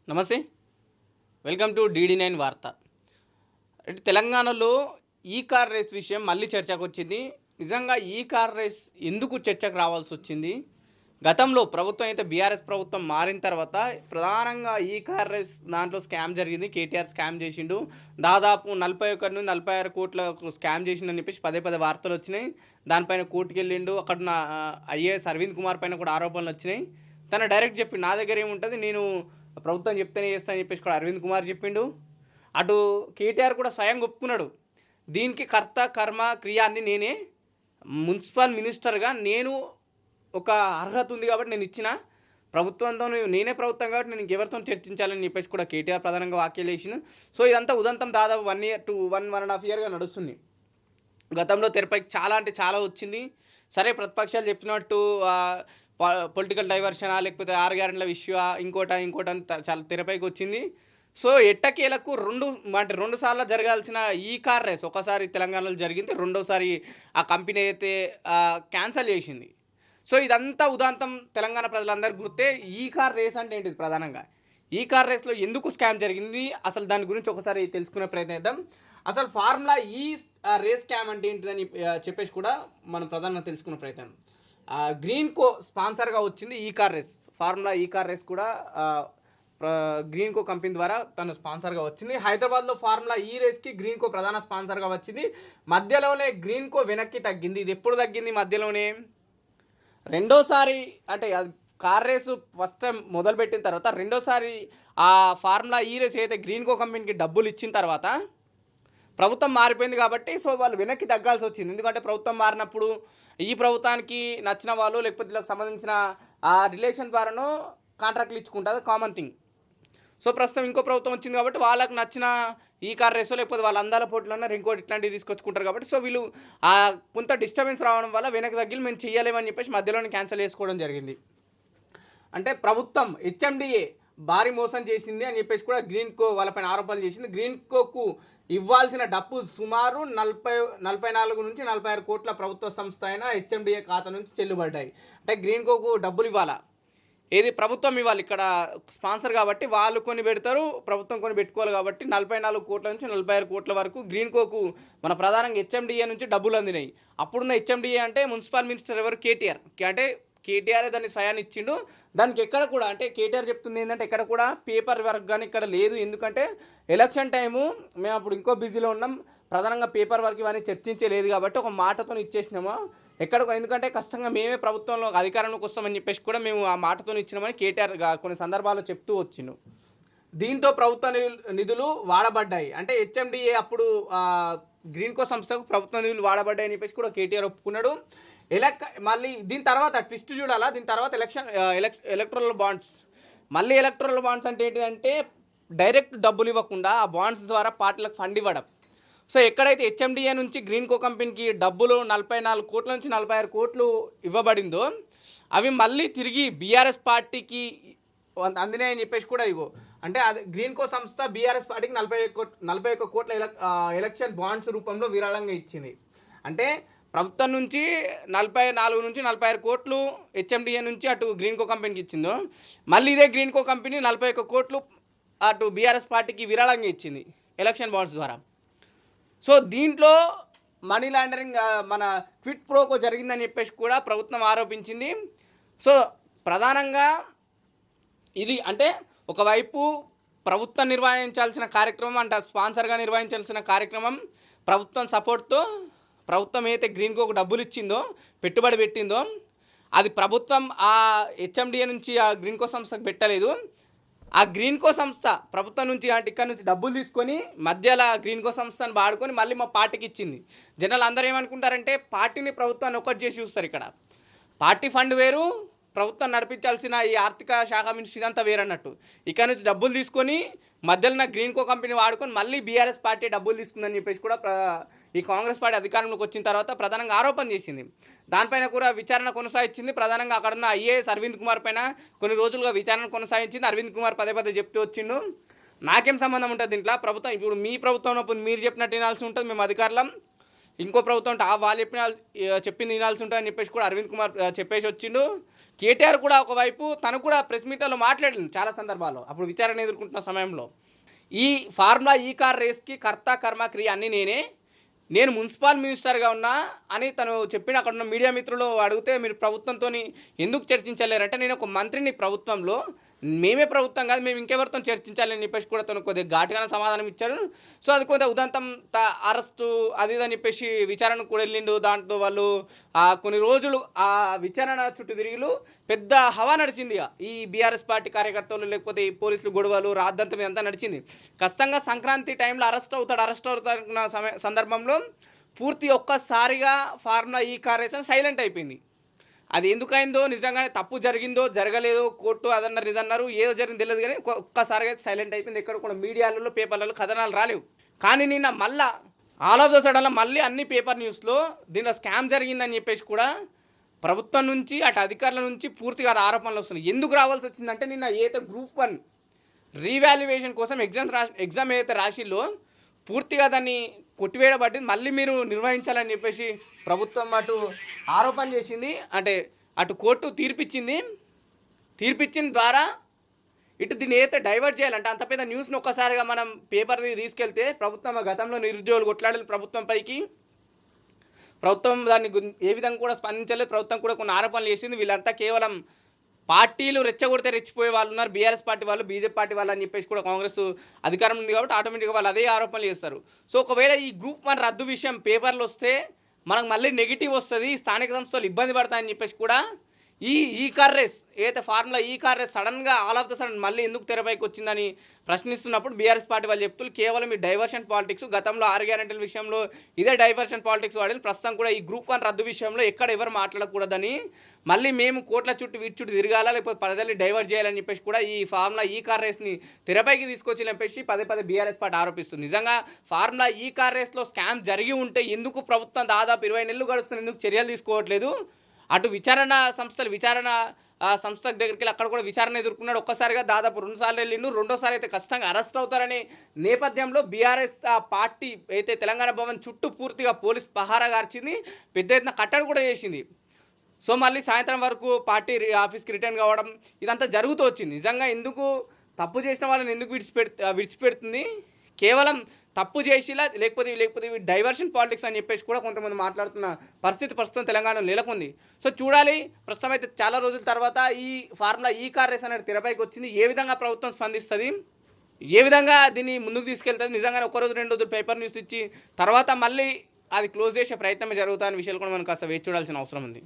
నమస్తే. Welcome to DD9 వార్త. తెలంగాణలో ఈ కార్ రేస్ విషయం మళ్ళీ చర్చకొచ్చింది. నిజంగా ఈ కార్ రేస్ ఎందుకు చర్చకు రావాల్సొచ్చింది? గతంలో ప్రభుత్వం అయితే బీఆర్ఎస్ ప్రభుత్వం మారిన తర్వాత ప్రధానంగా ఈ కార్ రేస్ దాంట్లో స్కామ్ జరిగింది. కేటీఆర్ స్కామ్ చేసిండు. దాదాపు 41-46 కోట్ల స్కామ్ చేసిండని చెప్పేసి పదే పదే వార్తలొచ్చినాయి. దానిపైన కోర్టుకెళ్ళిండు. అక్కడున్న ఐఏఎస్ అరవింద్ కుమార్ పైన కూడా ఆరోపణలొచ్చినాయి. తను డైరెక్ట్ చెప్పిండు, నా దగ్గర ఏముంటుంది, నేను ప్రభుత్వం చెప్తేనే చేస్తా అని చెప్పేసి కూడా అరవింద్ కుమార్ చెప్పిండు. అటు కేటీఆర్ కూడా స్వయంగా ఒప్పుకున్నాడు. దీనికి కర్త కర్మ క్రియ అన్ని నేనే, మున్సిపల్ మినిస్టర్గా నేను ఒక అర్హత ఉంది కాబట్టి నేను ఇచ్చిన, ప్రభుత్వంతో నేనే ప్రభుత్వం కాబట్టి నేను ఇంకెవరితో చర్చించాలని చెప్పేసి కూడా కేటీఆర్ ప్రధానంగా వ్యాఖ్యలు చేసిన. సో ఇదంతా ఉదంతం దాదాపు 1 year to 1.5 yearగా నడుస్తుంది. గతంలో తెరపైకి చాలా అంటే చాలా వచ్చింది. సరే, ప్రతిపక్షాలు చెప్పినట్టు పొలిటికల్ డైవర్షనా, లేకపోతే 6 గ్యారెంటీల ఇష్యూ, ఇంకోట చాలా తెరపైకి వచ్చింది. సో ఎట్టకేలకు రెండు సార్లు జరగాల్సిన ఈ కార్ రేస్ ఒకసారి తెలంగాణలో జరిగింది, రెండోసారి ఆ కంపెనీ అయితే క్యాన్సిల్ చేసింది. సో ఇదంతా ఉదాంతం తెలంగాణ ప్రజలందరికీ గుర్తే. ఈ కార్ రేస్ అంటే ఏంటిది? ప్రధానంగా ఈ కార్ రేస్లో ఎందుకు స్కామ్ జరిగింది, అసలు దాని గురించి ఒకసారి తెలుసుకునే ప్రయత్నం చేద్దాం. అసలు ఫార్ములా ఈ రేస్ స్కామ్ అంటే ఏంటిదని చెప్పేసి కూడా మనం ప్రధానంగా తెలుసుకునే ప్రయత్నం. గ్రీన్కో స్పాన్సర్గా వచ్చింది ఈ కార్ రేస్. ఫార్ములా ఈ కార్ రేస్ కూడా గ్రీన్కో కంపెనీ ద్వారా తను స్పాన్సర్గా వచ్చింది. హైదరాబాద్లో ఫార్ములా ఈ రేస్కి గ్రీన్కో ప్రధాన స్పాన్సర్గా వచ్చింది. మధ్యలోనే గ్రీన్కో వెనక్కి తగ్గింది. ఇది ఎప్పుడు తగ్గింది? మధ్యలోనే రెండోసారి, అంటే కార్ రేసు ఫస్ట్ టైం మొదలుపెట్టిన తర్వాత రెండోసారి ఆ ఫార్ములా ఈ రేస్ అయితే గ్రీన్కో కంపెనీకి డబ్బులు ఇచ్చిన తర్వాత ప్రభుత్వం మారిపోయింది కాబట్టి సో వాళ్ళు వెనక్కి తగ్గాల్సి వచ్చింది. ఎందుకంటే ప్రభుత్వం మారినప్పుడు ఈ ప్రభుత్వానికి నచ్చిన వాళ్ళు, లేకపోతే వీళ్ళకి సంబంధించిన ఆ రిలేషన్ ద్వారానో కాంట్రాక్ట్లు ఇచ్చుకుంటుంది, కామన్ థింగ్. సో ప్రస్తుతం ఇంకో ప్రభుత్వం వచ్చింది కాబట్టి వాళ్ళకి నచ్చిన ఈ కార్ రేసో లేకపోతే వాళ్ళ అందాల పోటీలన్నా ఇంకోటి ఇట్లాంటివి తీసుకొచ్చుకుంటారు కాబట్టి సో వీళ్ళు కొంత డిస్టర్బెన్స్ రావడం వల్ల వెనక్కి తగ్గి మేము చేయలేమని చెప్పేసి మధ్యలోనే క్యాన్సిల్ చేసుకోవడం జరిగింది. అంటే ప్రభుత్వం హెచ్ఎండిఏ భారీ మోసం చేసింది అని చెప్పేసి కూడా గ్రీన్కో వాళ్ళపైన ఆరోపణలు చేసింది. గ్రీన్కోకు ఇవ్వాల్సిన డబ్బు సుమారు 44-46 కోట్ల ప్రభుత్వ సంస్థ అయిన హెచ్ఎండిఏ ఖాతా నుంచి చెల్లుబడ్డాయి. అంటే గ్రీన్కోకు డబ్బులు ఇవ్వాలా, ఏది ప్రభుత్వం ఇవ్వాలి, ఇక్కడ స్పాన్సర్ కాబట్టి వాళ్ళు కొన్ని పెడతారు, ప్రభుత్వం కొన్ని పెట్టుకోవాలి కాబట్టి 44 కోట్ల నుంచి 46 కోట్ల వరకు గ్రీన్కోకు మన ప్రధానంగా హెచ్ఎండిఏ నుంచి డబ్బులు అందినాయి. అప్పుడున్న హెచ్ఎండిఏ అంటే మున్సిపల్ మినిస్టర్ ఎవరు? కేటీఆర్. అంటే కేటీఆర్ దాన్ని స్వయాన్ని ఇచ్చిండు. దానికి ఎక్కడ కూడా, అంటే కేటీఆర్ చెప్తుంది ఏంటంటే ఎక్కడ కూడా పేపర్ వర్క్ కానీ ఇక్కడ లేదు. ఎందుకంటే ఎలక్షన్ టైము మేము అప్పుడు ఇంకో బిజీలో ఉన్నాం, ప్రధానంగా పేపర్ వర్క్ ఇవన్నీ చర్చించలేదు కాబట్టి ఒక మాటతో ఇచ్చేసినాము. ఎందుకంటే కష్టంగా మేమే ప్రభుత్వంలో అధికారంలోకి వస్తామని చెప్పేసి కూడా మేము ఆ మాటతో ఇచ్చినామని కేటీఆర్ కొన్ని సందర్భాల్లో చెప్తూ వచ్చిండు. దీంతో ప్రభుత్వ నిధులు వాడబడ్డాయి. అంటే హెచ్ఎండిఏ అప్పుడు గ్రీన్కో సంస్థకు ప్రభుత్వ నిధులు వాడబడ్డాయని చెప్పేసి కూడా కేటీఆర్ ఒప్పుకున్నాడు. మళ్ళీ దీని తర్వాత ట్విస్ట్ చూడాలా, దీని తర్వాత ఎలక్టోరల్ బాండ్స్. మళ్ళీ ఎలక్టోరల్ బాండ్స్ అంటే ఏంటిదంటే డైరెక్ట్ డబ్బులు ఇవ్వకుండా ఆ బాండ్స్ ద్వారా పార్టీలకు ఫండ్ ఇవ్వడం. సో ఎక్కడైతే హెచ్ఎండిఏ నుంచి గ్రీన్కో కంపెనీకి డబ్బులు 44 కోట్ల నుంచి 46 కోట్లు ఇవ్వబడిందో అవి మళ్ళీ తిరిగి బీఆర్ఎస్ పార్టీకి అందినాయని చెప్పేసి కూడా అంటే అది గ్రీన్కో సంస్థ బీఆర్ఎస్ పార్టీకి 41 కోట్ల ఎలక్షన్ బాండ్స్ రూపంలో విరాళంగా ఇచ్చింది. అంటే ప్రభుత్వం నుంచి 44-46 కోట్లు హెచ్ఎండిఏ నుంచి అటు గ్రీన్కో కంపెనీకి ఇచ్చిందో, మళ్ళీ ఇదే గ్రీన్కో కంపెనీ 41 కోట్లు అటు బీఆర్ఎస్ పార్టీకి విరాళంగా ఇచ్చింది ఎలక్షన్ బాండ్స్ ద్వారా. సో దీంట్లో మనీ లాండరింగ్, మన క్విట్ ప్రోకో జరిగిందని చెప్పేసి కూడా ప్రభుత్వం ఆరోపించింది. సో ప్రధానంగా ఇది అంటే ఒకవైపు ప్రభుత్వం నిర్వహించాల్సిన కార్యక్రమం, అంటే స్పాన్సర్గా నిర్వహించాల్సిన కార్యక్రమం ప్రభుత్వం సపోర్ట్తో, ప్రభుత్వం ఏదైతే గ్రీన్కోకు డబ్బులు ఇచ్చిందో, పెట్టుబడి పెట్టిందో, అది ప్రభుత్వం ఆ హెచ్ఎండిఏ నుంచి ఆ గ్రీన్కో సంస్థకు పెట్టలేదు. ఆ గ్రీన్కో సంస్థ ప్రభుత్వం నుంచి ఇక్కడ నుంచి డబ్బులు తీసుకొని మధ్యలో గ్రీన్కో సంస్థను వాడుకొని మళ్ళీ మా పార్టీకి ఇచ్చింది. జనాలు అందరూ ఏమనుకుంటారంటే పార్టీని ప్రభుత్వాన్ని ఒక్కటి చేసి చూస్తారు. ఇక్కడ పార్టీ ఫండ్ వేరు, ప్రభుత్వం నడిపించాల్సిన ఈ ఆర్థిక శాఖ మినిస్ట్రీ ఇదంతా వేరన్నట్టు. ఇక్కడ నుంచి డబ్బులు తీసుకొని మధ్యలో గ్రీన్కో కంపెనీ వాడుకొని మళ్ళీ బీఆర్ఎస్ పార్టీ డబ్బులు తీసుకుందని చెప్పేసి కూడా ఈ కాంగ్రెస్ పార్టీ అధికారంలోకి వచ్చిన తర్వాత ప్రధానంగా ఆరోపణ చేసింది. దానిపైన కూడా విచారణ కొనసాగించింది. ప్రధానంగా అక్కడున్న ఐఏఎస్ అరవింద్ కుమార్ పైన కొన్ని రోజులుగా విచారణ కొనసాగించింది. అరవింద్ కుమార్ పదే చెప్తూ వచ్చిండు, నాకేం సంబంధం ఉంటుంది దీంట్లో, ప్రభుత్వం ఇప్పుడు మీ ప్రభుత్వం ఉన్నప్పుడు మీరు చెప్పినట్టు వినాల్సి ఉంటుంది, మేము అధికారులం, ఇంకో ప్రభుత్వం అంటే వాళ్ళు చెప్పింది వినాల్సి ఉంటుందని చెప్పేసి కూడా అరవింద్ కుమార్ చెప్పేసి వచ్చిండు. కేటీఆర్ కూడా ఒకవైపు తను కూడా ప్రెస్ మీట్లలో మాట్లాడిండు చాలా సందర్భాల్లో అప్పుడు విచారణ ఎదుర్కొంటున్న సమయంలో. ఈ ఫార్ములా ఈ కార్ రేస్కి కర్త కర్మ క్రియ అన్నీ నేను మున్సిపల్ మినిస్టర్గా ఉన్నా అని తను చెప్పిన అక్కడ ఉన్న మీడియా మిత్రులు అడిగితే మీరు ప్రభుత్వంతో ఎందుకు చర్చించలేరంటే నేను ఒక మంత్రిని ప్రభుత్వంలో, మేమే ప్రభుత్వం కాదు మేము ఇంకెవరితో చర్చించాలని చెప్పేసి కూడా తను కొద్దిగా ఘాటుగానే సమాధానం ఇచ్చారు. సో అది కొద్దిగా ఉదంతం అరెస్టు అది అని చెప్పేసి విచారణకు కూడా వెళ్ళిండు. దాంట్లో వాళ్ళు కొన్ని రోజులు ఆ విచారణ చుట్టూ తిరిగిలు పెద్ద హవా నడిచింది. ఈ బీఆర్ఎస్ పార్టీ కార్యకర్తలు లేకపోతే ఈ పోలీసులు గొడవలు రాద్దంతం ఇదంతా నడిచింది. ఖచ్చితంగా సంక్రాంతి టైంలో అరెస్ట్ అవుతాడున్న సందర్భంలో పూర్తి ఒక్కసారిగా ఫార్ములా ఈ కార్ రేస్ సైలెంట్ అయిపోయింది. అది ఎందుకైందో, నిజంగానే తప్పు జరిగిందో జరగలేదో, కోర్టు అదన్నారు ఇదన్నారు, ఏదో జరిగింది తెలియదు కానీ ఒక్కసారిగా సైలెంట్ అయిపోయింది. ఎక్కడ కూడా మీడియాలలో పేపర్లలో కథనాలు రాలేవు. కానీ నిన్న మళ్ళా ఆల్ ఆఫ్ ద సడన్లో మళ్ళీ అన్ని పేపర్ న్యూస్లో దీనిలో స్కామ్ జరిగిందని చెప్పేసి కూడా ప్రభుత్వం నుంచి అటు అధికారుల నుంచి పూర్తిగా ఆరోపణలు వస్తున్నాయి. ఎందుకు రావాల్సి వచ్చిందంటే నిన్న ఏదైతే గ్రూప్ 1 రీవాల్యుయేషన్ కోసం ఎగ్జామ్ ఏదైతే రాసిల్లో పూర్తిగా దాన్ని కొట్టివేయబడింది. మళ్ళీ మీరు నిర్వహించాలని చెప్పేసి ప్రభుత్వం అటు ఆరోపణ చేసింది. అంటే అటు కోర్టు తీర్పిచ్చిన ద్వారా ఇటు దీన్ని ఏదైతే డైవర్ట్ చేయాలంటే అంత పెద్ద న్యూస్ని ఒక్కసారిగా మనం పేపర్ని తీసుకెళ్తే ప్రభుత్వం గతంలో నిరుద్యోగులు కొట్లాడాలి ప్రభుత్వంపైకి, ప్రభుత్వం దాన్ని ఏ విధంగా కూడా స్పందించలేదు. ప్రభుత్వం కూడా కొన్ని ఆరోపణలు చేసింది. వీళ్ళంతా కేవలం పార్టీలు రెచ్చగొడితే రెచ్చిపోయే వాళ్ళు ఉన్నారు, బీఆర్ఎస్ పార్టీ వాళ్ళు, బీజేపీ పార్టీ వాళ్ళు అని చెప్పేసి కూడా కాంగ్రెస్ అధికారం ఉంది కాబట్టి ఆటోమేటిక్గా వాళ్ళు అదే ఆరోపణలు చేస్తారు. సో ఒకవేళ ఈ గ్రూప్ 1 రద్దు విషయం పేపర్లు వస్తే మనకు మళ్ళీ నెగిటివ్ వస్తుంది, స్థానిక సంస్థలు ఇబ్బంది పడతాయని చెప్పేసి కూడా ఈ కార్ రేస్ ఏదైతే ఫార్ములా ఈ కార్ రేస్ సడన్గా ఆల్ ఆఫ్ ద సడన్ మళ్ళీ ఎందుకు తెరపైకి వచ్చిందని ప్రశ్నిస్తున్నప్పుడు బీఆర్ఎస్ పార్టీ వాళ్ళు చెప్తున్నారు కేవలం ఈ డైవర్షన్ పాలిటిక్స్, గతంలో 6 గ్యారెంటీల విషయంలో ఇదే డైవర్షన్ పాలిటిక్స్ వాడి ప్రస్తుతం కూడా ఈ గ్రూప్ 1 రద్దు విషయంలో ఎక్కడ ఎవరు మాట్లాడకూడదని, మళ్ళీ మేము కోట్ల చుట్టూ వీటి చుట్టూ తిరగాల లేకపోతే ప్రజల్ని డైవర్ట్ చేయాలని చెప్పేసి కూడా ఈ ఫార్ములా ఈ కార్ రేస్ని తెరపైకి తీసుకొచ్చి చెప్పేసి పదే బీఆర్ఎస్ పార్టీ ఆరోపిస్తుంది. నిజంగా ఫార్ములా ఈ కార్ రేస్లో స్కామ్ జరిగి ఉంటే ఎందుకు ప్రభుత్వం దాదాపు 20 నెలలు గడుస్తుంది ఎందుకు చర్యలు తీసుకోవట్లేదు? అటు విచారణ సంస్థ దగ్గరికి వెళ్ళి అక్కడ కూడా విచారణ ఎదుర్కొన్నాడు. ఒక్కసారిగా దాదాపు 2 సార్లు వెళ్ళిండు. రెండోసారి అయితే ఖచ్చితంగా అరెస్ట్ అవుతారనే నేపథ్యంలో బీఆర్ఎస్ పార్టీ అయితే తెలంగాణ భవన్ చుట్టూ పూర్తిగా పోలీస్ పహారా గార్చింది, పెద్ద ఎత్తున కట్టడి కూడా చేసింది. సో మళ్ళీ సాయంత్రం వరకు పార్టీ ఆఫీస్కి రిటర్న్ కావడం ఇదంతా జరుగుతూ వచ్చింది. నిజంగా ఎందుకు తప్పు చేసిన వాళ్ళని ఎందుకు విడిచిపెడుతుంది? కేవలం తప్పు చేసిలా లేకపోతే డైవర్షన్ పాలిటిక్స్ అని చెప్పేసి కూడా కొంతమంది మాట్లాడుతున్న పరిస్థితి ప్రస్తుతం తెలంగాణలో నెలకొంది. సో చూడాలి. ప్రస్తుతం అయితే చాలా రోజుల తర్వాత ఈ ఫార్ములా ఈ కార్ రేస్ అనేది తెరపైకి వచ్చింది. ఏ విధంగా ప్రభుత్వం స్పందిస్తుంది, ఏ విధంగా దీన్ని ముందుకు తీసుకెళ్తుంది? నిజంగానే 1 రోజు 2 రోజులు పేపర్ న్యూస్ ఇచ్చి తర్వాత మళ్ళీ అది క్లోజ్ చేసే ప్రయత్నమే జరుగుతాయనే విషయాలు కూడా మనం కాస్త వేచి చూడాల్సిన అవసరం ఉంది.